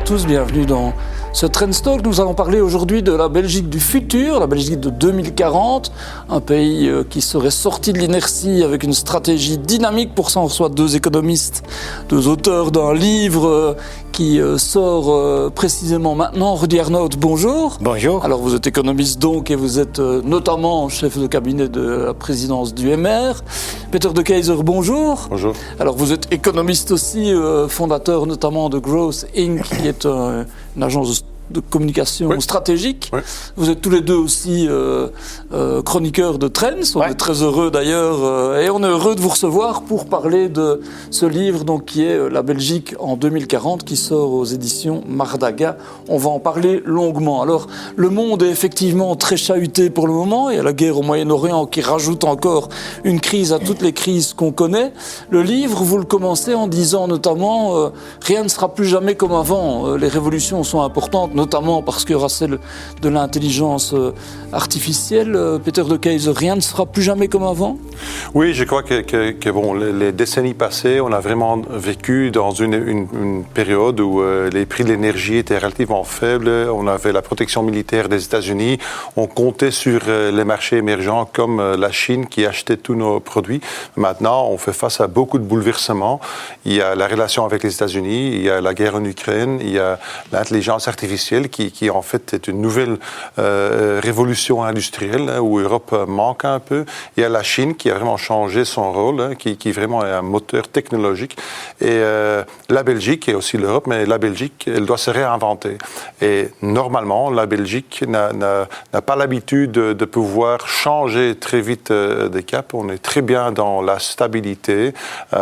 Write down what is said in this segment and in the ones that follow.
tous, bienvenue dans ce Trendstalk. Nous allons parler aujourd'hui de la Belgique du futur, la Belgique de 2040, un pays qui serait sorti de l'inertie avec une stratégie dynamique. Pour ça, on reçoit deux économistes, deux auteurs d'un livre qui sort précisément maintenant. Rudy Arnault, bonjour. Bonjour. Alors vous êtes économiste donc et vous êtes notamment chef de cabinet de la présidence du MR. Peter de Keyser, bonjour. Bonjour. Alors vous êtes économiste aussi, fondateur notamment de Growth Inc., qui est une agence de communication stratégique. Oui. Vous êtes tous les deux aussi chroniqueurs de Trends. On est très heureux d'ailleurs et on est heureux de vous recevoir pour parler de ce livre donc, qui est La Belgique en 2040 qui sort aux éditions Mardaga. On va en parler longuement. Alors le monde est effectivement très chahuté pour le moment. Il y a la guerre au Moyen-Orient qui rajoute encore une crise à toutes les crises qu'on connaît. Le livre, vous le commencez en disant notamment rien ne sera plus jamais comme avant. Les révolutions sont importantes, notamment parce qu'il y aura celle de l'intelligence artificielle. Peter de Keyser, rien ne sera plus jamais comme avant? Oui, je crois que bon, les décennies passées, on a vraiment vécu dans une période où les prix de l'énergie étaient relativement faibles. On avait la protection militaire des États-Unis. On comptait sur les marchés émergents comme la Chine qui achetait tous nos produits. Maintenant, on fait face à beaucoup de bouleversements. Il y a la relation avec les États-Unis, il y a la guerre en Ukraine, il y a l'intelligence artificielle qui en fait est une nouvelle révolution industrielle où l'Europe manque un peu. Il y a la Chine qui a vraiment changé son rôle, qui vraiment est un moteur technologique. Et la Belgique et aussi l'Europe, mais la Belgique, elle doit se réinventer. Et normalement, la Belgique n'a pas l'habitude de pouvoir changer très vite des caps. On est très bien dans la stabilité,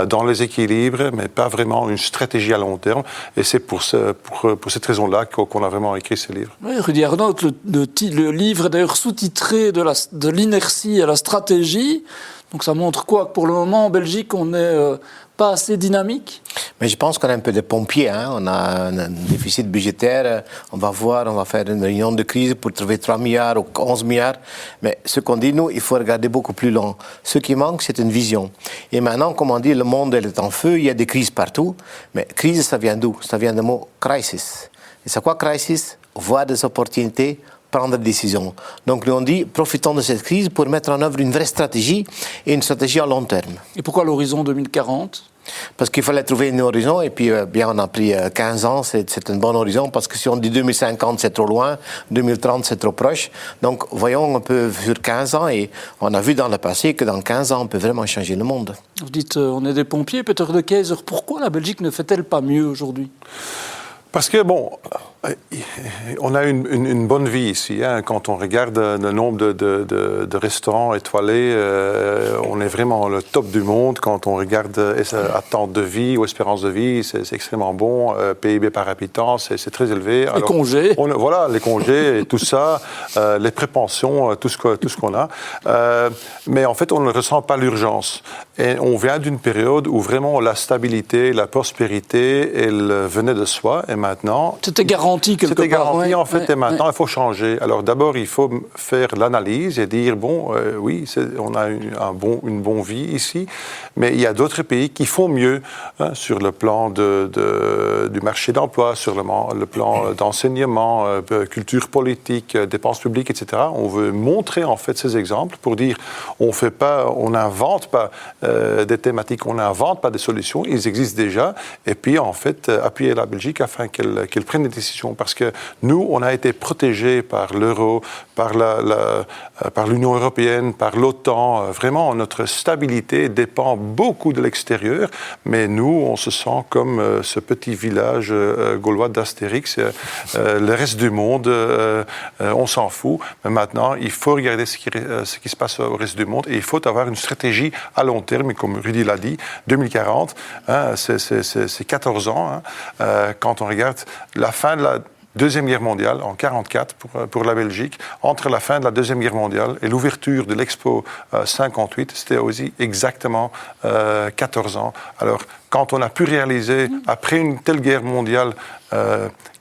dans les équilibres, mais pas vraiment une stratégie à long terme. Et c'est pour cette raison-là qu'on a vraiment écrit ce livre. Oui, Rudy Arnault, le livre est d'ailleurs sous-titré de l'inertie à la stratégie. Donc ça montre quoi? Que pour le moment, en Belgique, on n'est pas assez dynamique? Mais je pense qu'on est un peu des pompiers. On a un déficit budgétaire. On va faire une réunion de crise pour trouver 3 milliards ou 11 milliards. Mais ce qu'on dit, nous, il faut regarder beaucoup plus loin. Ce qui manque, c'est une vision. Et maintenant, comme on dit, le monde est en feu, il y a des crises partout. Mais crise, ça vient d'où? Ça vient du mot crisis. Et c'est quoi crisis? Voir des opportunités, prendre des décisions. Donc nous on dit, profitons de cette crise pour mettre en œuvre une vraie stratégie et une stratégie à long terme. Et pourquoi l'horizon 2040? Parce qu'il fallait trouver un horizon et puis bien on a pris 15 ans, c'est un bon horizon parce que si on dit 2050 c'est trop loin, 2030 c'est trop proche. Donc voyons un peu sur 15 ans et on a vu dans le passé que dans 15 ans on peut vraiment changer le monde. Vous dites on est des pompiers, Peter de Keyser, pourquoi la Belgique ne fait-elle pas mieux aujourd'hui? Parce que, bon, on a une bonne vie ici. Quand on regarde le nombre de restaurants étoilés, on est vraiment le top du monde. Quand on regarde attente de vie ou espérance de vie, c'est extrêmement bon. PIB par habitant, c'est très élevé. Les congés. Voilà, les congés et tout ça, les prépensions, tout ce qu'on a. Mais en fait, on ne ressent pas l'urgence. Et on vient d'une période où vraiment la stabilité, la prospérité, elle venait de soi. Et maintenant, c'était garanti quelque part. C'était garanti en fait, et maintenant il faut changer. Alors d'abord, il faut faire l'analyse et dire bon, oui, on a une bonne vie ici, mais il y a d'autres pays qui font mieux sur le plan du marché d'emploi, sur le plan d'enseignement, culture politique, dépenses publiques, etc. On veut montrer en fait ces exemples pour dire on n'invente pas des thématiques, on n'invente pas des solutions, ils existent déjà, et puis en fait appuyer la Belgique afin qu'elle prenne des décisions. Parce que nous, on a été protégés par l'euro, par l'Union européenne, par l'OTAN. Vraiment, notre stabilité dépend beaucoup de l'extérieur. Mais nous, on se sent comme ce petit village gaulois d'Astérix. Le reste du monde, on s'en fout. Mais maintenant, il faut regarder ce qui se passe au reste du monde. Et il faut avoir une stratégie à long terme. Et comme Rudy l'a dit, 2040, c'est 14 ans. Quand on regarde la fin de la Deuxième Guerre mondiale, en 1944 pour la Belgique, entre la fin de la Deuxième Guerre mondiale et l'ouverture de l'Expo 58, c'était aussi exactement 14 ans. Alors, quand on a pu réaliser, après une telle guerre mondiale,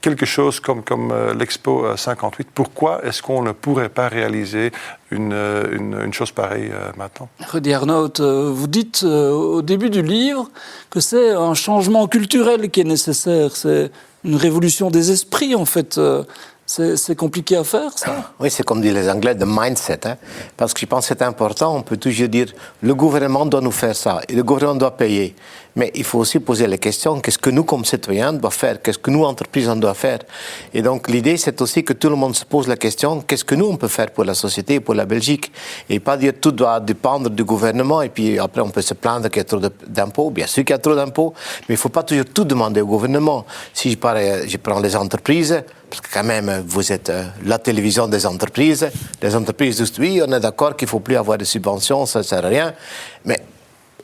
quelque chose comme l'Expo 58, pourquoi est-ce qu'on ne pourrait pas réaliser une chose pareille maintenant? Rudy Arnault, vous dites au début du livre que c'est un changement culturel qui est nécessaire, c'est une révolution des esprits en fait. C'est compliqué à faire, ça? Oui, c'est comme disent les Anglais, the mindset. Parce que je pense que c'est important, on peut toujours dire, le gouvernement doit nous faire ça, et le gouvernement doit payer. Mais il faut aussi poser la question, qu'est-ce que nous, comme citoyens, doit faire? Qu'est-ce que nous, entreprises, on doit faire? Et donc, l'idée, c'est aussi que tout le monde se pose la question, qu'est-ce que nous, on peut faire pour la société, pour la Belgique? Et pas dire tout doit dépendre du gouvernement, et puis après, on peut se plaindre qu'il y a trop d'impôts. Bien sûr qu'il y a trop d'impôts, mais il ne faut pas toujours tout demander au gouvernement. Si je prends les entreprises, parce que quand même, vous êtes la télévision des entreprises. Les entreprises disent, oui, on est d'accord qu'il ne faut plus avoir de subventions, ça ne sert à rien. Mais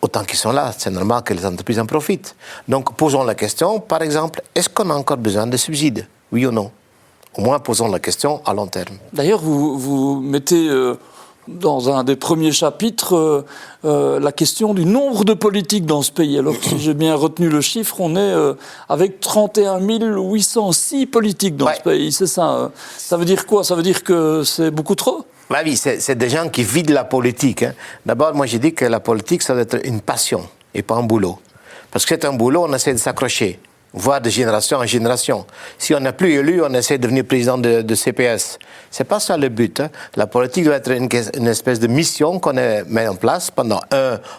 autant qu'ils sont là, c'est normal que les entreprises en profitent. Donc, posons la question, par exemple, est-ce qu'on a encore besoin de subsides? Oui ou non? Au moins, posons la question à long terme. D'ailleurs, vous mettez dans un des premiers chapitres la question du nombre de politiques dans ce pays. Alors, si j'ai bien retenu le chiffre, on est avec 31 806 politiques dans ce pays. C'est ça. Ça veut dire quoi? Ça veut dire que c'est beaucoup trop? Bah oui, c'est des gens qui vident la politique. D'abord, moi, j'ai dit que la politique, ça doit être une passion et pas un boulot. Parce que c'est un boulot, on essaie de s'accrocher, voire de génération en génération. Si on n'est plus élu, on essaie de devenir président de CPS. C'est pas ça le but. La politique doit être une espèce de mission qu'on met en place pendant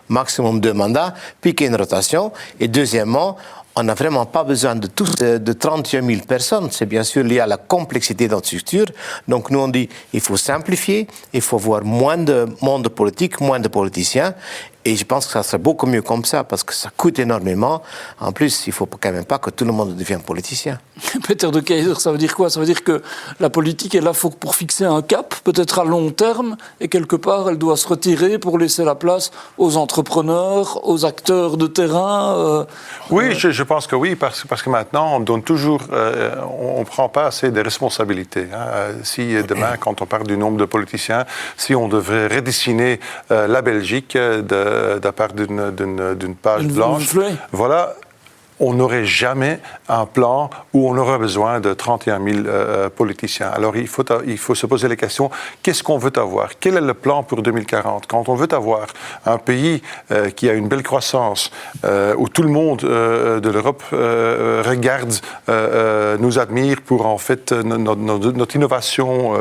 maximum 2 mandats, puis qu'il y ait une rotation. Et deuxièmement, on n'a vraiment pas besoin de 31 000 personnes. C'est bien sûr lié à la complexité de notre structure. Donc nous, on dit il faut simplifier, il faut avoir moins de monde politique, moins de politiciens. Et je pense que ça serait beaucoup mieux comme ça, parce que ça coûte énormément. En plus, il ne faut quand même pas que tout le monde devienne politicien. Peter de Keyser, ça veut dire quoi? Ça veut dire que la politique est là pour fixer un cap, peut-être à long terme, et quelque part, elle doit se retirer pour laisser la place aux entrepreneurs, aux acteurs de terrain. Oui, je pense que oui, parce que maintenant, on donne toujours, on ne prend pas assez de responsabilités. Si demain, quand on parle du nombre de politiciens, si on devrait redessiner la Belgique de part d'une page blanche, voilà, on n'aurait jamais un plan où on aurait besoin de 31 000 politiciens. Alors il faut se poser les questions, qu'est-ce qu'on veut avoir? Quel est le plan pour 2040? Quand on veut avoir un pays qui a une belle croissance, où tout le monde de l'Europe regarde, nous admire pour en fait notre innovation,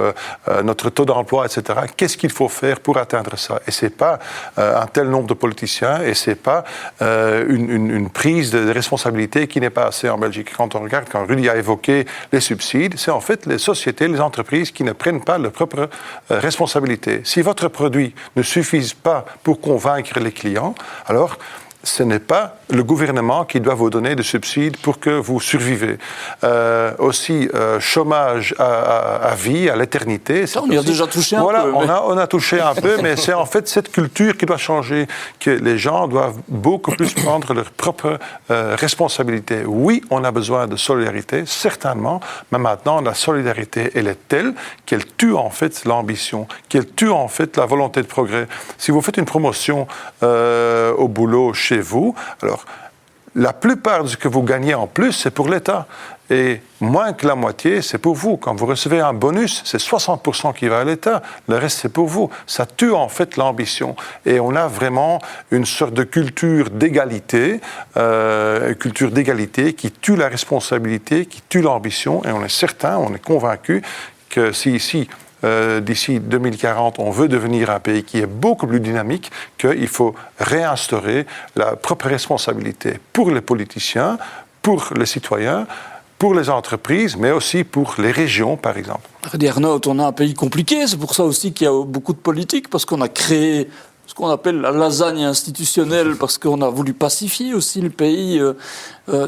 notre taux d'emploi, etc. Qu'est-ce qu'il faut faire pour atteindre ça? Et c'est pas un tel nombre de politiciens, et c'est pas une prise de responsabilité qui n'est pas assez en Belgique. Quand on regarde, quand Rudy a évoqué les subsides, c'est en fait les sociétés, les entreprises qui ne prennent pas leurs propres responsabilités. Si votre produit ne suffit pas pour convaincre les clients, alors ce n'est pas le gouvernement qui doit vous donner des subsides pour que vous survivez. Aussi, chômage à vie, à l'éternité. On y a déjà touché un peu. On a touché un peu, mais c'est en fait cette culture qui doit changer, que les gens doivent beaucoup plus prendre leurs propres responsabilités. Oui, on a besoin de solidarité, certainement, mais maintenant, la solidarité, elle est telle qu'elle tue en fait l'ambition, qu'elle tue en fait la volonté de progrès. Si vous faites une promotion au boulot chez vous, alors la plupart de ce que vous gagnez en plus, c'est pour l'État. Et moins que la moitié, c'est pour vous. Quand vous recevez un bonus, c'est 60% qui va à l'État. Le reste, c'est pour vous. Ça tue en fait l'ambition. Et on a vraiment une sorte de culture d'égalité qui tue la responsabilité, qui tue l'ambition. Et on est certain, on est convaincu que si ici, d'ici 2040, on veut devenir un pays qui est beaucoup plus dynamique, qu'il faut réinstaurer la propre responsabilité pour les politiciens, pour les citoyens, pour les entreprises, mais aussi pour les régions, par exemple. Rudy Arnault, on a un pays compliqué, c'est pour ça aussi qu'il y a beaucoup de politique, parce qu'on a créé ce qu'on appelle la lasagne institutionnelle, parce qu'on a voulu pacifier aussi le pays.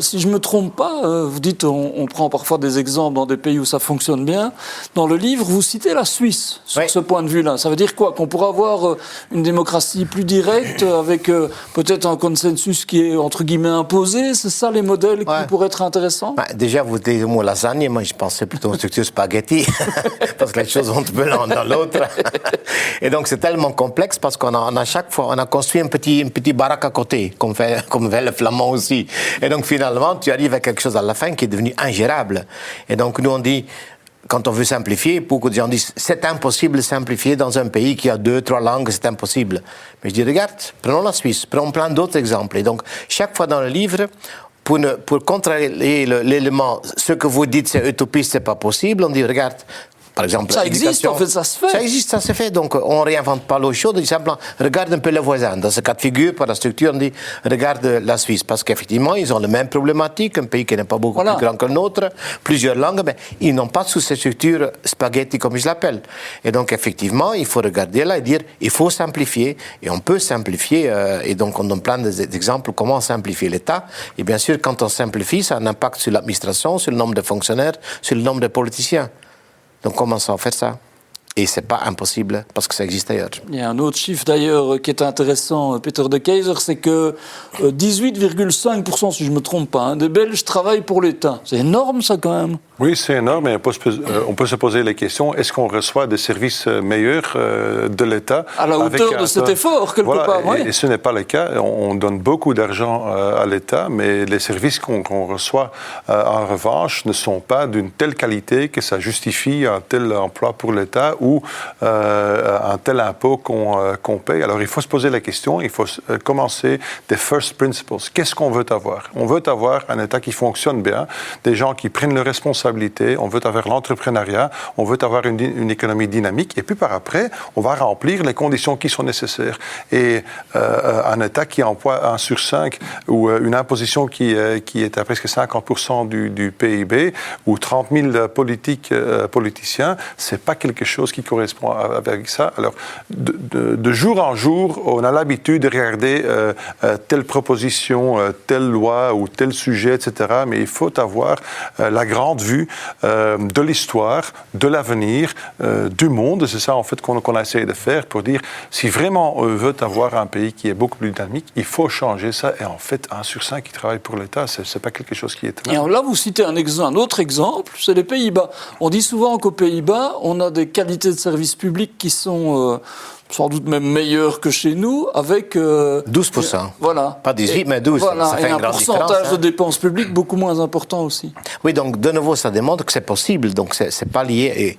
Si je ne me trompe pas, vous dites on prend parfois des exemples dans des pays où ça fonctionne bien. Dans le livre, vous citez la Suisse sur ce point de vue-là. Ça veut dire quoi? Qu'on pourra avoir une démocratie plus directe, avec peut-être un consensus qui est entre guillemets imposé? C'est ça les modèles qui pourraient être intéressants? Déjà, vous dites le mot lasagne, moi je pensais plutôt aux structures spaghetti, parce que les choses vont un peu l'un dans l'autre. Et donc c'est tellement complexe parce qu'on a on a chaque fois, on a construit une petite baraque à côté, comme fait le flamand aussi. Et donc finalement, tu arrives à quelque chose à la fin qui est devenu ingérable. Et donc nous on dit, quand on veut simplifier, beaucoup de gens disent c'est impossible de simplifier dans un pays qui a 2-3 langues, c'est impossible. Mais je dis regarde, prenons la Suisse, prenons plein d'autres exemples. Et donc chaque fois dans le livre, pour contrarier l'élément, ce que vous dites c'est utopiste, c'est pas possible, on dit regarde. Par exemple, ça existe, en fait, ça se fait. Ça existe, ça se fait. Donc, on ne réinvente pas l'eau chaude. On dit simplement, regarde un peu le voisin. Dans ce cas de figure, par la structure, on dit, regarde la Suisse. Parce qu'effectivement, ils ont la même problématique. Un pays qui n'est pas beaucoup plus grand que le nôtre, plusieurs langues, mais ils n'ont pas sous ces structures spaghetti, comme je l'appelle. Et donc, effectivement, il faut regarder là et dire, il faut simplifier. Et on peut simplifier. Et donc, on donne plein d'exemples comment simplifier l'État. Et bien sûr, quand on simplifie, ça a un impact sur l'administration, sur le nombre de fonctionnaires, sur le nombre de politiciens. Donc, commençons à faire ça. Et ce n'est pas impossible, parce que ça existe ailleurs. Il y a un autre chiffre, d'ailleurs, qui est intéressant, Peter de Keyser, c'est que 18,5%, si je ne me trompe pas, des Belges travaillent pour l'État. C'est énorme, ça, quand même. Oui, c'est énorme, mais on peut se poser la question, est-ce qu'on reçoit des services meilleurs de l'État? À la hauteur de cet effort, quelque part, oui. Et ce n'est pas le cas. On donne beaucoup d'argent à l'État, mais les services qu'on reçoit, en revanche, ne sont pas d'une telle qualité que ça justifie un tel emploi pour l'État ou un tel impôt qu'on paye. Alors, il faut se poser la question, il faut commencer des first principles. Qu'est-ce qu'on veut avoir? On veut avoir un État qui fonctionne bien, des gens qui prennent leurs responsabilités, on veut avoir l'entrepreneuriat, on veut avoir une économie dynamique, et puis par après, on va remplir les conditions qui sont nécessaires. Et un État qui emploie 1 sur 5, ou une imposition qui est à presque 50% du PIB, ou 30 000 politiciens, c'est pas quelque chose qui correspond avec ça. Alors, de jour en jour, on a l'habitude de regarder telle proposition, telle loi ou tel sujet, etc. Mais il faut avoir la grande vue de l'histoire, de l'avenir, du monde. C'est ça, en fait, qu'on a essayé de faire pour dire, si vraiment on veut avoir un pays qui est beaucoup plus dynamique, il faut changer ça. Et en fait, 1 sur 5 qui travaille pour l'État, c'est pas quelque chose qui est... Et alors là, vous citez un autre exemple, c'est les Pays-Bas. On dit souvent qu'aux Pays-Bas, on a des qualités de services publics qui sont sans doute même meilleures que chez nous, avec... 12%. Voilà. Pas 18, mais 12. Voilà, ça fait et un pourcentage de dépenses publiques beaucoup moins important aussi. Oui, donc de nouveau, ça démontre que c'est possible. Donc c'est pas lié... Et,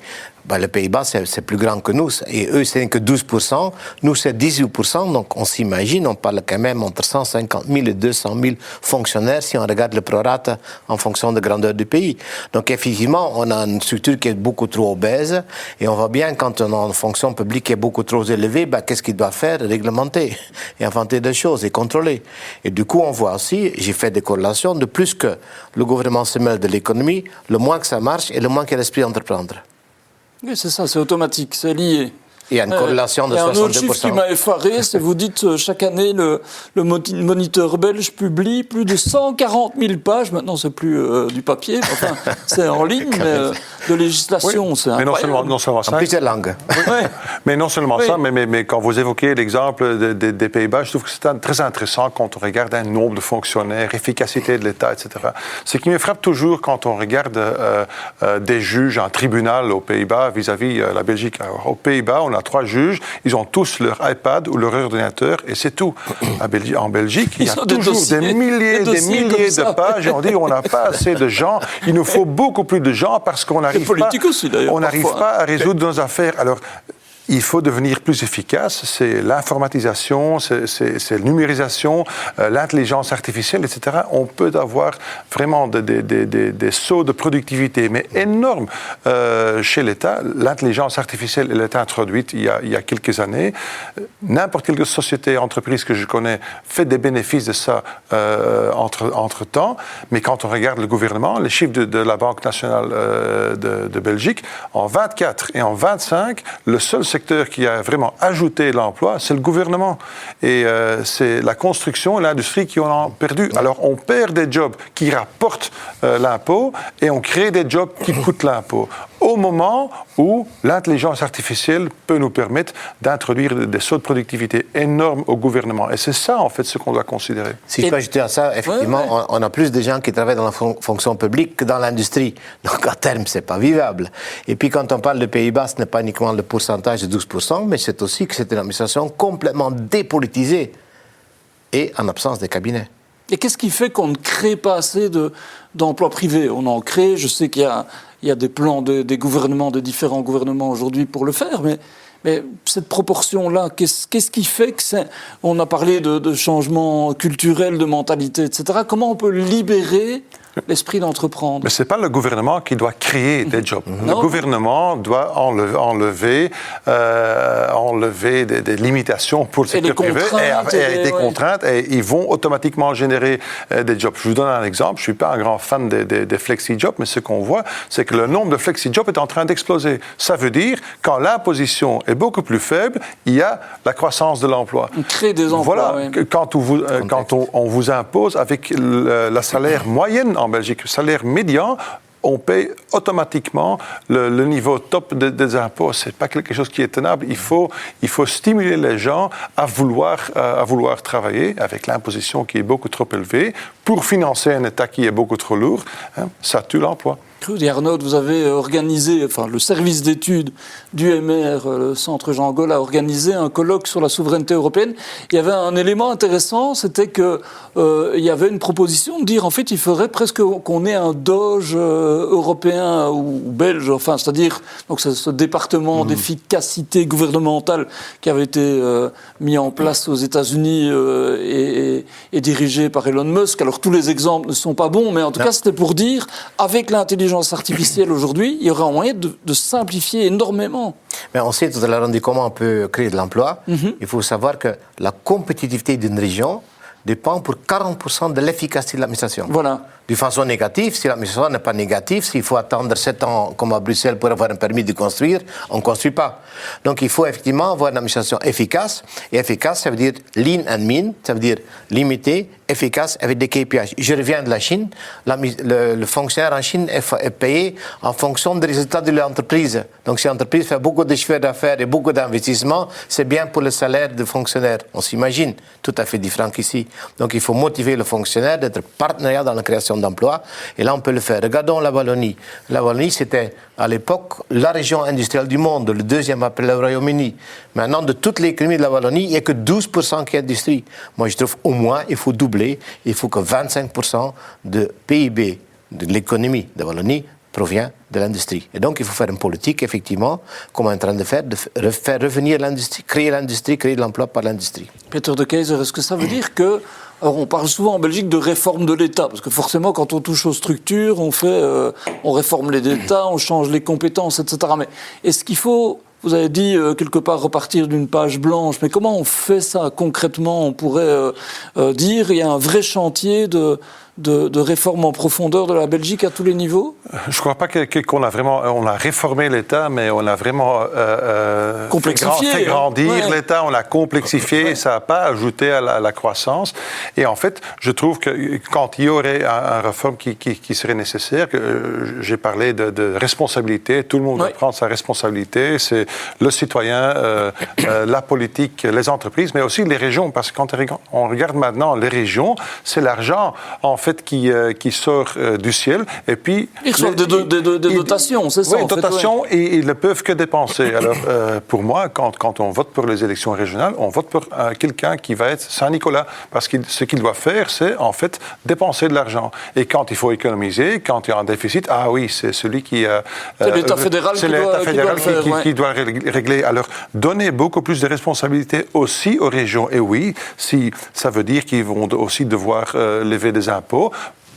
les Pays-Bas, c'est plus grand que nous. Et eux, c'est que 12%. Nous, c'est 18%. Donc, on s'imagine, on parle quand même entre 150 000 et 200 000 fonctionnaires si on regarde le prorata en fonction de grandeur du pays. Donc, effectivement, on a une structure qui est beaucoup trop obèse. Et on voit bien, quand on a une fonction publique qui est beaucoup trop élevée, qu'est-ce qu'il doit faire? Réglementer et inventer des choses et contrôler. Et du coup, on voit aussi, j'ai fait des corrélations, de plus que le gouvernement se mêle de l'économie, le moins que ça marche et le moins qu'il y a l'esprit d'entreprendre. Oui, c'est ça, c'est automatique, c'est lié. Il y a une corrélation de 62%. Un autre chiffre qui m'a effaré, c'est vous dites chaque année le Moniteur belge publie plus de 140 000 pages. Maintenant, c'est plus du papier, enfin, c'est en ligne, mais de législation, oui, c'est mais incroyable. non seulement ça. En plusieurs langues. Oui. Mais non seulement ça, mais quand vous évoquez l'exemple des Pays-Bas, je trouve que c'est très intéressant quand on regarde un nombre de fonctionnaires, efficacité de l'État, etc. Ce qui me frappe toujours quand on regarde des juges en tribunal aux Pays-Bas vis-à-vis la Belgique. Alors, aux Pays-Bas, on a 3 juges, ils ont tous leur iPad ou leur ordinateur et c'est tout. En Belgique, il y a toujours des milliers de pages et on dit on n'a pas assez de gens, il nous faut beaucoup plus de gens parce qu'on n'arrive pas à résoudre nos affaires. Alors, il faut devenir plus efficace, c'est l'informatisation, c'est la numérisation, l'intelligence artificielle, etc. On peut avoir vraiment des sauts de productivité, mais énormes chez l'État. L'intelligence artificielle, elle est introduite il y a quelques années. N'importe quelle société, entreprise que je connais fait des bénéfices de ça entre-temps, mais quand on regarde le gouvernement, les chiffres de la Banque nationale de Belgique, en 24 et en 25, le seul secteur qui a vraiment ajouté l'emploi, c'est le gouvernement. Et c'est la construction et l'industrie qui en ont perdu. Alors, on perd des jobs qui rapportent l'impôt et on crée des jobs qui coûtent l'impôt. au moment où l'intelligence artificielle peut nous permettre d'introduire des sauts de productivité énormes au gouvernement. Et c'est ça, en fait, ce qu'on doit considérer. Si je peux ajouter à ça, effectivement, on a plus de gens qui travaillent dans la fonction publique que dans l'industrie. Donc, à terme, c'est pas vivable. Et puis, quand on parle de Pays-Bas, ce n'est pas uniquement le pourcentage de 12%, mais c'est aussi que c'est une administration complètement dépolitisée et en absence des cabinets. Et qu'est-ce qui fait qu'on ne crée pas assez d'emplois privés? On en crée, je sais qu'il y a des plans des gouvernements, des différents gouvernements aujourd'hui pour le faire, mais cette proportion-là, qu'est-ce qui fait que c'est... On a parlé de changements culturels, de mentalité, etc. Comment on peut libérer l'esprit d'entreprendre? Mais ce n'est pas le gouvernement qui doit créer des jobs. Le gouvernement doit enlever des limitations pour le secteur privé et des contraintes, et ils vont automatiquement générer des jobs. Je vous donne un exemple. Je ne suis pas un grand fan des flexi-jobs, mais ce qu'on voit, c'est que le nombre de flexi-jobs est en train d'exploser. Ça veut dire, quand l'imposition est beaucoup plus faible, il y a la croissance de l'emploi. On crée des emplois. Voilà, quand on vous impose avec la salaire moyenne en Belgique, le salaire médian, on paye automatiquement le niveau top des impôts. Ce n'est pas quelque chose qui est tenable. Il faut stimuler les gens à vouloir travailler avec l'imposition qui est beaucoup trop élevée pour financer un État qui est beaucoup trop lourd. Ça tue l'emploi. Rudy Arnaud, vous avez organisé, le service d'études du MR, le centre Jean Gaulle, a organisé un colloque sur la souveraineté européenne. Il y avait un élément intéressant, c'était qu'il y avait une proposition de dire, en fait, il faudrait presque qu'on ait un Doge européen ou belge, c'est-à-dire donc ce département d'efficacité gouvernementale qui avait été mis en place aux États-Unis et dirigé par Elon Musk. Alors, tous les exemples ne sont pas bons, mais en tout cas, c'était pour dire, avec l'intelligence artificielle aujourd'hui, il y aurait un moyen de simplifier énormément. Mais on sait, tout à l'heure, on dit comment on peut créer de l'emploi. Il faut savoir que la compétitivité d'une région dépend pour 40% de l'efficacité de l'administration. Voilà. De façon négative, si l'administration n'est pas négative, s'il faut attendre 7 ans, comme à Bruxelles, pour avoir un permis de construire, on ne construit pas. Donc il faut effectivement avoir une administration efficace. Et efficace, ça veut dire lean and mean, ça veut dire limité, efficace, avec des KPI. Je reviens de la Chine. Le fonctionnaire en Chine est payé en fonction des résultats de l'entreprise. Donc si l'entreprise fait beaucoup de chiffre d'affaires et beaucoup d'investissements, c'est bien pour le salaire du fonctionnaire. On s'imagine, tout à fait différent qu'ici. Donc il faut motiver le fonctionnaire d'être partenaire dans la création d'emplois. Et là, on peut le faire. Regardons la Wallonie. La Wallonie, c'était à l'époque la région industrielle du monde, le deuxième après le Royaume-Uni. Maintenant, de toute l'économie de la Wallonie, il n'y a que 12% qui est industrie. Moi, je trouve au moins, il faut doubler. Il faut que 25% de PIB de l'économie de Wallonie provient de l'industrie. Et donc, il faut faire une politique, effectivement, comme on est en train de faire revenir l'industrie, créer de l'emploi par l'industrie. Peter de Keyser, est-ce que ça veut dire que... Alors, on parle souvent en Belgique de réforme de l'État, parce que forcément, quand on touche aux structures, on réforme les États, on change les compétences, etc. Mais est-ce qu'il faut, vous avez dit quelque part, repartir d'une page blanche, mais comment on fait ça concrètement? On pourrait dire il y a un vrai chantier de réforme en profondeur de la Belgique à tous les niveaux? Je ne crois pas qu'on a vraiment... On a réformé l'État, mais on a vraiment fait grandir l'État, on l'a complexifié, et ça n'a pas ajouté à la croissance. Et en fait, je trouve que quand il y aurait une réforme qui serait nécessaire, j'ai parlé de responsabilité, tout le monde doit prendre sa responsabilité, c'est le citoyen, la politique, les entreprises, mais aussi les régions, parce que quand on regarde maintenant les régions, c'est l'argent, en fait, qui sort du ciel, et puis... Ils reçoivent des dotations, c'est ça? Oui, dotations, et ils ne peuvent que dépenser. Alors, pour moi, quand on vote pour les élections régionales, on vote pour quelqu'un qui va être Saint-Nicolas, parce que ce qu'il doit faire, c'est, en fait, dépenser de l'argent. Et quand il faut économiser, quand il y a un déficit, ah oui, c'est celui qui... c'est l'État fédéral qui doit régler. Alors, donner beaucoup plus de responsabilités aussi aux régions. Et oui, si ça veut dire qu'ils vont aussi devoir lever des impôts,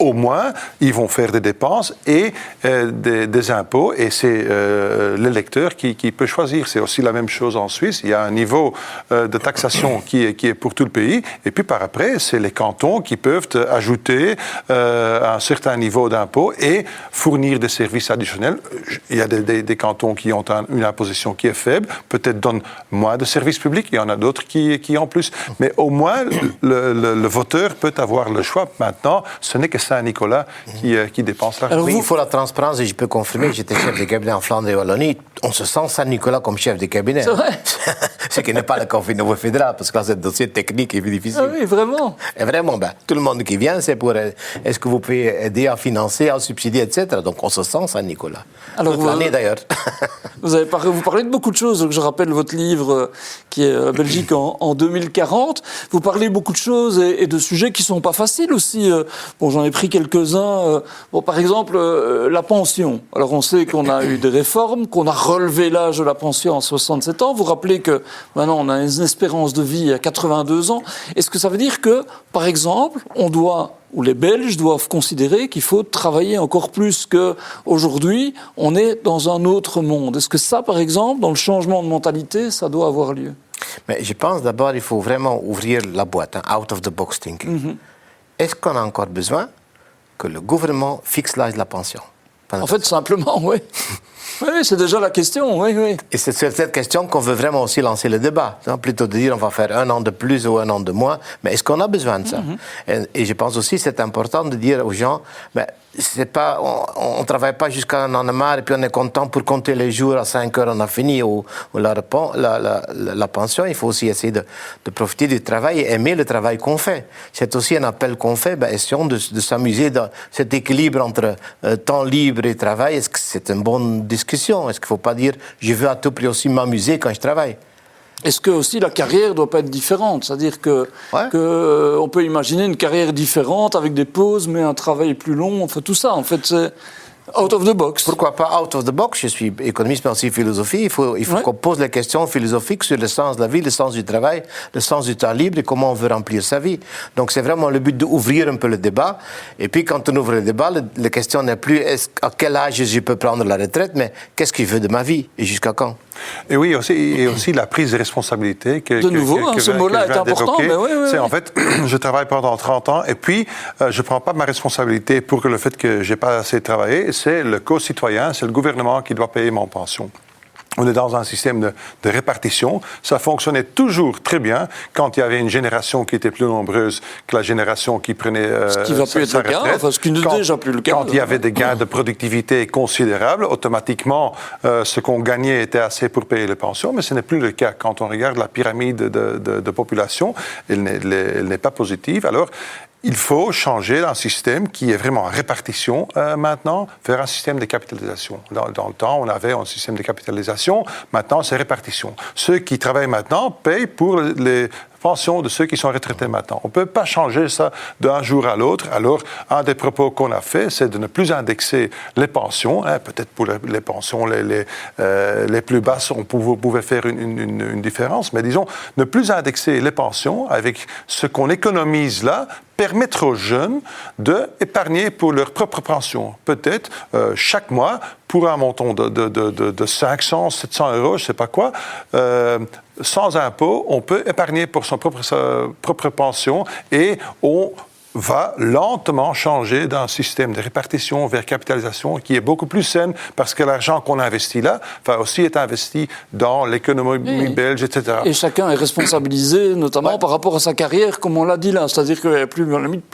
au moins, ils vont faire des dépenses et des impôts, et c'est l'électeur qui peut choisir. C'est aussi la même chose en Suisse. Il y a un niveau de taxation qui est pour tout le pays, et puis par après, c'est les cantons qui peuvent ajouter un certain niveau d'impôt et fournir des services additionnels. Il y a des cantons qui ont une imposition qui est faible, peut-être donnent moins de services publics, il y en a d'autres qui ont plus. Mais au moins, le voteur peut avoir le choix. Maintenant, ce n'est que Saint-Nicolas qui dépensent l'argent. Oui, il faut la transparence et je peux confirmer, j'étais chef de cabinet en Flandre et Wallonie, on se sent Saint-Nicolas comme chef de cabinet. C'est vrai. Ce qui n'est pas le cas au niveau fédéral, parce que là, c'est un dossier technique et difficile. Ah oui, vraiment. Et vraiment, tout le monde qui vient, c'est pour est-ce que vous pouvez aider à financer, à subsidier, etc. Donc on se sent Saint-Nicolas. Alors, toute l'année d'ailleurs. Vous parlez de beaucoup de choses. Donc je rappelle votre livre qui est La Belgique en 2040. Vous parlez beaucoup de choses et de sujets qui ne sont pas faciles aussi. Bon, j'en ai pris quelques-uns. Bon, par exemple, la pension. Alors on sait qu'on a eu des réformes, qu'on a relevé l'âge de la pension à 67 ans. Vous rappelez que maintenant on a une espérance de vie à 82 ans. Est-ce que ça veut dire que, par exemple, ou les Belges doivent considérer qu'il faut travailler encore plus qu'aujourd'hui, on est dans un autre monde. Est-ce que ça, par exemple, dans le changement de mentalité, ça doit avoir lieu? Mais je pense d'abord qu'il faut vraiment ouvrir la boîte, out of the box thinking. Est-ce qu'on a encore besoin que le gouvernement fixe l'âge de la pension? En fait, simplement, oui. Oui, c'est déjà la question, oui. Et c'est sur cette question qu'on veut vraiment aussi lancer le débat. Plutôt de dire on va faire 1 an de plus ou 1 an de moins, mais est-ce qu'on a besoin de ça? Et je pense aussi que c'est important de dire aux gens, c'est pas, on ne travaille pas jusqu'à un an de marre et puis on est content pour compter les jours, à 5 heures on a fini, ou la pension. Il faut aussi essayer de profiter du travail et aimer le travail qu'on fait. C'est aussi un appel qu'on fait, essayons de s'amuser dans cet équilibre entre temps libre et travail. Est-ce que c'est une bonne discussion? Est-ce qu'il ne faut pas dire je veux à tout prix aussi m'amuser quand je travaille? Est-ce que aussi la carrière ne doit pas être différente? C'est-à-dire que on peut imaginer une carrière différente avec des pauses, mais un travail plus long. Enfin, tout ça, en fait, c'est out of the box. Pourquoi pas out of the box? Je suis économiste, mais aussi philosophie. Il faut qu'on pose les questions philosophiques sur le sens de la vie, le sens du travail, le sens du temps libre et comment on veut remplir sa vie. Donc c'est vraiment le but d'ouvrir un peu le débat. Et puis quand on ouvre le débat, la question n'est plus à quel âge je peux prendre la retraite, mais qu'est-ce que je veux de ma vie et jusqu'à quand? Et oui, aussi la prise de responsabilité que ce mot-là est important. Mais oui. C'est en fait, je travaille pendant 30 ans et puis je ne prends pas ma responsabilité pour le fait que je n'ai pas assez travaillé. C'est le co-citoyen, c'est le gouvernement qui doit payer mon pension. On est dans un système de répartition. Ça fonctionnait toujours très bien quand il y avait une génération qui était plus nombreuse que la génération qui prenait ce qui va plus être le cas, enfin, ce qui n'est déjà plus le cas. Quand il y avait des gains de productivité considérables, automatiquement, ce qu'on gagnait était assez pour payer les pensions, mais ce n'est plus le cas. Quand on regarde la pyramide de population, elle n'est pas positive. Alors, il faut changer d'un système qui est vraiment en répartition maintenant vers un système de capitalisation. Dans le temps, on avait un système de capitalisation. Maintenant, c'est répartition. Ceux qui travaillent maintenant payent pour les pensions de ceux qui sont retraités maintenant. On ne peut pas changer ça d'un jour à l'autre. Alors, un des propos qu'on a fait, c'est de ne plus indexer les pensions. Peut-être pour les pensions les plus basses, on pouvait faire une différence. Mais disons, ne plus indexer les pensions avec ce qu'on économise là, permettre aux jeunes d'épargner pour leur propre pension. Peut-être chaque mois, pour un montant de 500, 700 euros, je ne sais pas quoi, sans impôt, on peut épargner pour son propre pension et on va lentement changer d'un système de répartition vers capitalisation qui est beaucoup plus saine parce que l'argent qu'on investit là va aussi être investi dans l'économie belge, etc. Et chacun est responsabilisé, notamment par rapport à sa carrière, comme on l'a dit là. C'est-à-dire qu'il n'y a plus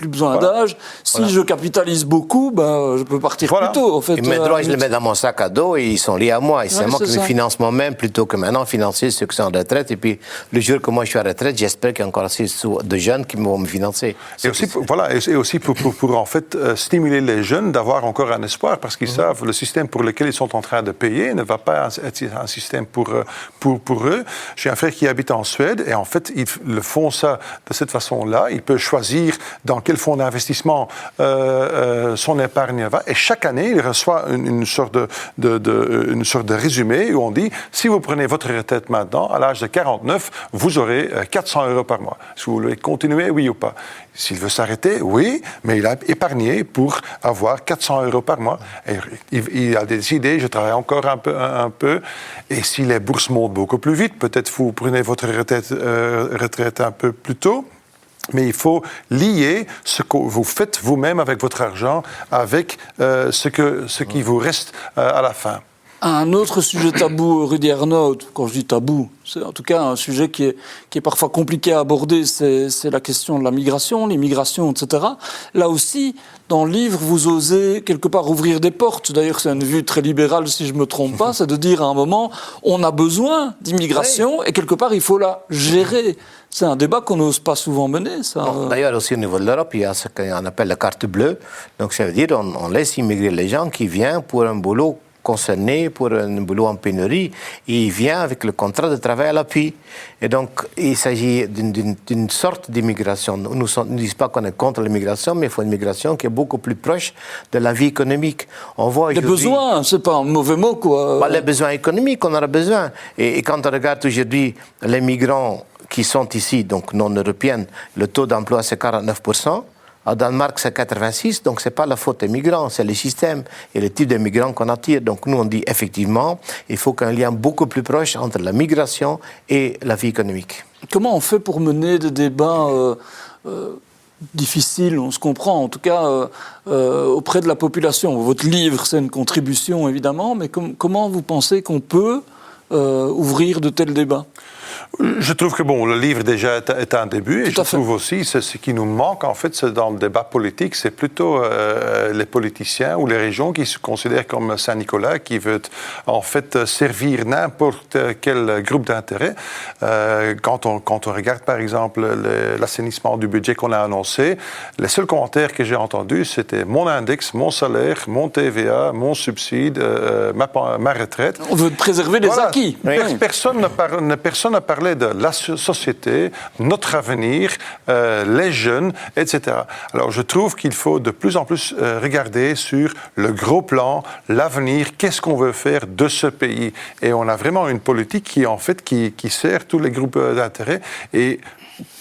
besoin d'âge. Si je capitalise beaucoup, je peux partir plus tôt. En fait, mes droits, je les mets dans mon sac à dos et ils sont liés à moi. Et c'est moi qui les finance moi-même plutôt que maintenant financer ceux qui sont en retraite. Et puis, le jour que moi je suis en retraite, j'espère qu'il y a encore assez de jeunes qui vont me financer. Et aussi pour en fait stimuler les jeunes d'avoir encore un espoir parce qu'ils savent le système pour lequel ils sont en train de payer ne va pas être un système pour eux. J'ai un frère qui habite en Suède et en fait ils le font ça de cette façon-là. Il peut choisir dans quel fonds d'investissement son épargne va et chaque année il reçoit une sorte de résumé où on dit si vous prenez votre retraite maintenant à l'âge de 49 vous aurez 400 euros par mois. Est-ce que vous voulez continuer, oui ou pas? S'il veut s'arrêter, oui, mais il a épargné pour avoir 400 euros par mois. Et il a décidé, je travaille encore un peu, et si les bourses montent beaucoup plus vite, peut-être vous prenez votre retraite un peu plus tôt. Mais il faut lier ce que vous faites vous-même avec votre argent, avec ce qui vous reste à la fin. Un autre sujet tabou, Rudy Arnaud, quand je dis tabou, c'est en tout cas un sujet qui est parfois compliqué à aborder, c'est la question de la migration, l'immigration, etc. Là aussi, dans le livre, vous osez quelque part ouvrir des portes. D'ailleurs, c'est une vue très libérale, si je ne me trompe pas, c'est de dire à un moment, on a besoin d'immigration et quelque part, il faut la gérer. C'est un débat qu'on n'ose pas souvent mener, ça. D'ailleurs, aussi au niveau de l'Europe, il y a ce qu'on appelle la carte bleue. Donc, ça veut dire qu'on laisse immigrer les gens qui viennent pour un boulot concerné, pour un boulot en pénurie. Et il vient avec le contrat de travail à l'appui. Et donc, il s'agit d'une sorte d'immigration. Nous ne disons pas qu'on est contre l'immigration, mais il faut une migration qui est beaucoup plus proche de la vie économique. On voit les besoins, c'est pas un mauvais mot, quoi. Les besoins économiques, on en a besoin. Et quand on regarde aujourd'hui les migrants qui sont ici, donc non européens, le taux d'emploi c'est 49%. Au Danemark, c'est 86%, donc ce n'est pas la faute des migrants, c'est le système et le type de migrants qu'on attire. Donc nous, on dit effectivement, il faut qu'il y ait un lien beaucoup plus proche entre la migration et la vie économique. Comment on fait pour mener des débats difficiles, on se comprend, en tout cas auprès de la population? Votre livre, c'est une contribution, évidemment, mais comment vous pensez qu'on peut ouvrir de tels débats? Je trouve que le livre déjà est un début, et je trouve aussi c'est ce qui nous manque en fait, c'est dans le débat politique, c'est plutôt les politiciens ou les régions qui se considèrent comme Saint-Nicolas, qui veulent en fait servir n'importe quel groupe d'intérêt. Quand on regarde par exemple l'assainissement du budget qu'on a annoncé, les seuls commentaires que j'ai entendus, c'était mon index, mon salaire, mon TVA, mon subside, ma retraite. On veut préserver les acquis. Personne n'a parlé de la société, notre avenir, les jeunes, etc. Alors je trouve qu'il faut de plus en plus regarder sur le gros plan, l'avenir, qu'est-ce qu'on veut faire de ce pays. Et on a vraiment une politique qui sert tous les groupes d'intérêt. Et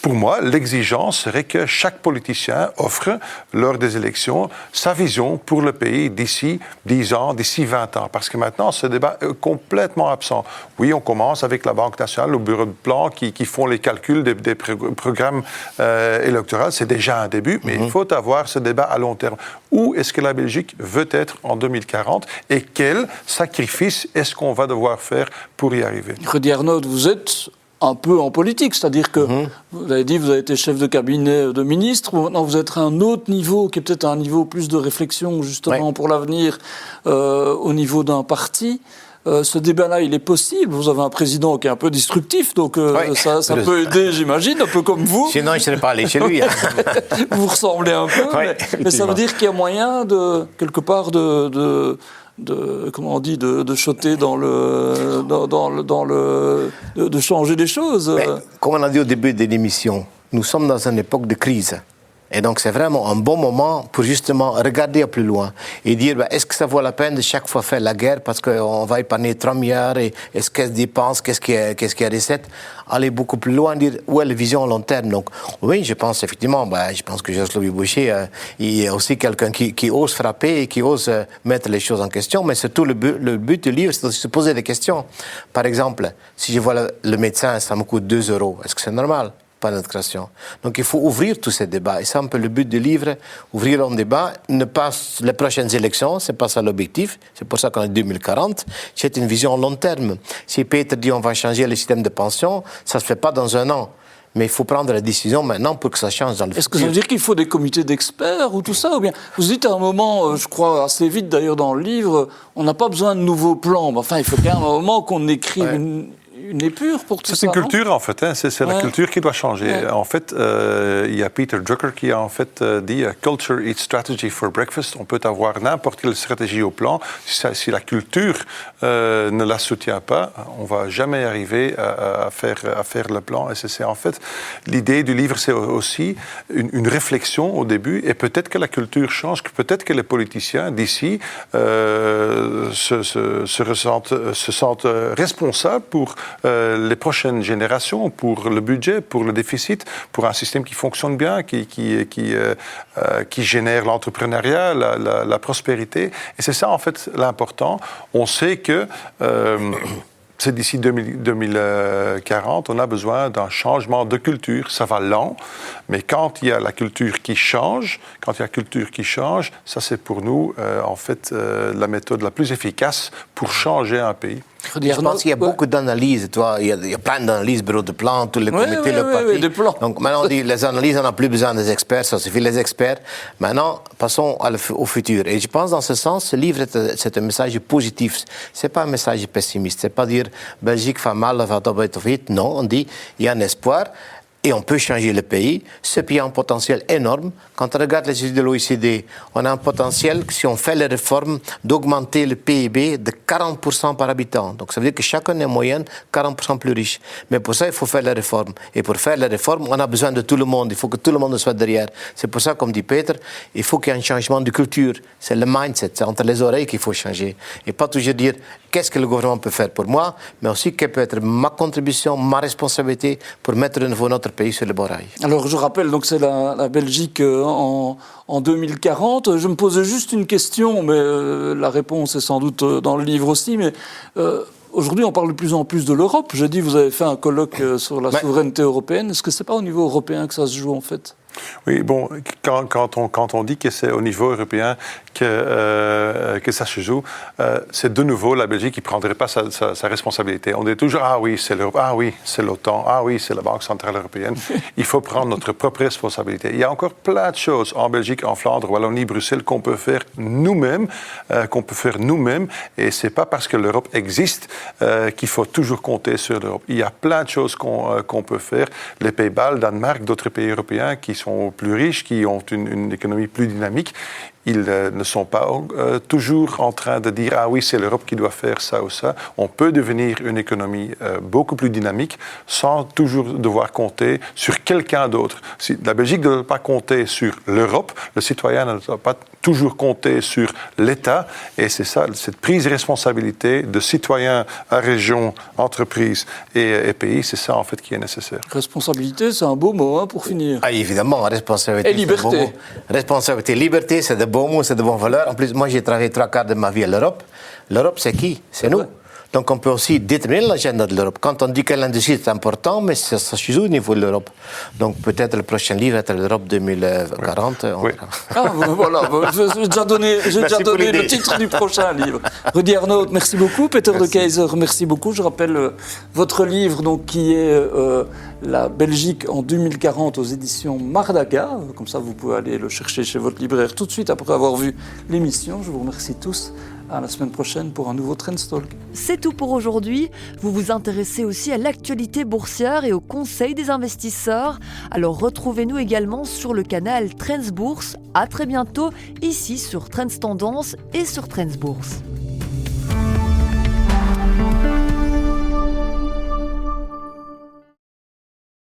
pour moi, l'exigence serait que chaque politicien offre, lors des élections, sa vision pour le pays d'ici 10 ans, d'ici 20 ans. Parce que maintenant, ce débat est complètement absent. Oui, on commence avec la Banque nationale, le bureau de plan, qui font les calculs des programmes électoraux. C'est déjà un début, mais il faut avoir ce débat à long terme. Où est-ce que la Belgique veut être en 2040 et quel sacrifice est-ce qu'on va devoir faire pour y arriver? Rudy Arnaud, vous êtes un peu en politique, c'est-à-dire que vous avez dit, vous avez été chef de cabinet de ministre, maintenant vous êtes à un autre niveau, qui est peut-être un niveau plus de réflexion justement pour l'avenir au niveau d'un parti. Ce débat-là, il est possible. Vous avez un président qui est un peu disruptif, donc ça peut aider, j'imagine, un peu comme vous. Sinon, je ne serais pas allé chez lui. Vous ressemblez un peu, mais ça veut dire qu'il y a moyen de, quelque part, de shotter de changer les choses. Mais, comme on a dit au début de l'émission, nous sommes dans une époque de crise. Et donc, c'est vraiment un bon moment pour justement regarder plus loin et dire, est-ce que ça vaut la peine de chaque fois faire la guerre parce qu'on va épargner 3 milliards et est-ce qu'elle dépense, qu'est-ce qui est recette? Aller beaucoup plus loin, dire où est la vision à long terme. Donc, oui, je pense effectivement, je pense que José-Louis Boucher, il est aussi quelqu'un qui ose frapper et qui ose mettre les choses en question, mais surtout le but du livre, c'est de se poser des questions. Par exemple, si je vois le médecin, ça me coûte 2 €, est-ce que c'est normal? Pas notre création. Donc il faut ouvrir tous ces débats. Et c'est un peu le but du livre, ouvrir un débat, ne pas les prochaines élections, c'est pas ça l'objectif, c'est pour ça qu'on est 2040, c'est une vision long terme. Si Peter dit on va changer le système de pension, ça se fait pas dans un an. Mais il faut prendre la décision maintenant pour que ça change dans le futur. Est-ce que ça veut dire qu'il faut des comités d'experts ou tout ça? Ou bien vous dites à un moment, je crois assez vite d'ailleurs dans le livre, on n'a pas besoin de nouveaux plans. Enfin, il faut qu'à un moment qu'on écrive une épure pour tout ça. C'est une culture, en fait. C'est la culture qui doit changer. En fait, il y a Peter Drucker qui a en fait dit « Culture eats strategy for breakfast ». On peut avoir n'importe quelle stratégie au plan. Si la culture ne la soutient pas, on ne va jamais arriver à faire le plan. Et c'est en fait l'idée du livre, c'est aussi une réflexion au début. Et peut-être que la culture change, peut-être que les politiciens d'ici se sentent responsables pour les prochaines générations, pour le budget, pour le déficit, pour un système qui fonctionne bien, qui génère l'entrepreneuriat, la prospérité. Et c'est ça, en fait, l'important. On sait que c'est d'ici 2040, on a besoin d'un changement de culture. Ça va lent, mais quand il y a la culture qui change, ça c'est pour nous, en fait, la méthode la plus efficace pour changer un pays. Je pense qu'il y a beaucoup d'analyses. Il y a plein d'analyses, bureau de plans, tous les comités, le parti. Des plans. Donc maintenant, on dit les analyses, on n'a plus besoin des experts, ça suffit les experts. Maintenant, passons au futur. Et je pense, dans ce sens, ce livre, c'est un message positif. Ce n'est pas un message pessimiste. Ce n'est pas dire Belgique va mal, va tomber vite. Non, on dit il y a un espoir. Et on peut changer le pays. Ce pays a un potentiel énorme. Quand on regarde les études de l'OECD, on a un potentiel, si on fait les réformes, d'augmenter le PIB de 40% par habitant. Donc ça veut dire que chacun est en moyenne 40% plus riche. Mais pour ça, il faut faire les réformes. Et pour faire les réformes, on a besoin de tout le monde. Il faut que tout le monde soit derrière. C'est pour ça, comme dit Peter, il faut qu'il y ait un changement de culture. C'est le mindset, c'est entre les oreilles qu'il faut changer. Et pas toujours dire qu'est-ce que le gouvernement peut faire pour moi, mais aussi quelle peut être ma contribution, ma responsabilité pour mettre de nouveau notre pays sur le bon rail. Alors je rappelle, donc c'est la Belgique en 2040. Je me posais juste une question, mais la réponse est sans doute dans le livre aussi, mais aujourd'hui on parle de plus en plus de l'Europe. J'ai dit, vous avez fait un colloque sur la souveraineté européenne. Est-ce que c'est pas au niveau européen que ça se joue en fait ? Oui, bon, quand on dit que c'est au niveau européen que ça se joue, c'est de nouveau la Belgique qui ne prendrait pas sa responsabilité. On dit toujours, ah oui, c'est l'Europe, ah oui, c'est l'OTAN, ah oui, c'est la Banque centrale européenne. Il faut prendre notre propre responsabilité. Il y a encore plein de choses en Belgique, en Flandre, Wallonie, Bruxelles, qu'on peut faire nous-mêmes, et ce n'est pas parce que l'Europe existe qu'il faut toujours compter sur l'Europe. Il y a plein de choses qu'on peut faire. Les Pays-Bas, le Danemark, d'autres pays européens qui sont plus riches, qui ont une économie plus dynamique, ils ne sont pas toujours en train de dire « Ah oui, c'est l'Europe qui doit faire ça ou ça ». On peut devenir une économie beaucoup plus dynamique sans toujours devoir compter sur quelqu'un d'autre. Si la Belgique ne doit pas compter sur l'Europe, le citoyen ne doit pas toujours compter sur l'État. Et c'est ça, cette prise de responsabilité de citoyen à région, entreprise et pays, c'est ça en fait qui est nécessaire. Responsabilité, c'est un beau mot pour finir. Ah, évidemment, responsabilité. Et liberté. Responsabilité, liberté, c'est de bons mots, c'est de bonnes valeurs. En plus, moi, j'ai travaillé 3/4 de ma vie à l'Europe. L'Europe, c'est qui ? C'est nous. Donc, on peut aussi déterminer l'agenda de l'Europe. Quand on dit que l'industrie est important, mais ça se joue au niveau de l'Europe. Donc, peut-être le prochain livre est l'Europe 2040. Oui. Ah, voilà, j'ai déjà donné le titre du prochain livre. Rudy Arnaud, merci beaucoup. Peter de Keyser, merci beaucoup. Je rappelle votre livre, donc, qui est La Belgique en 2040 aux éditions Mardaka. Comme ça, vous pouvez aller le chercher chez votre libraire tout de suite après avoir vu l'émission. Je vous remercie tous. À la semaine prochaine pour un nouveau Trendstalk. C'est tout pour aujourd'hui. Vous vous intéressez aussi à l'actualité boursière et au conseil des investisseurs. Alors retrouvez-nous également sur le canal Trends Bourse. À très bientôt, ici sur Trends Tendance et sur Trends Bourse.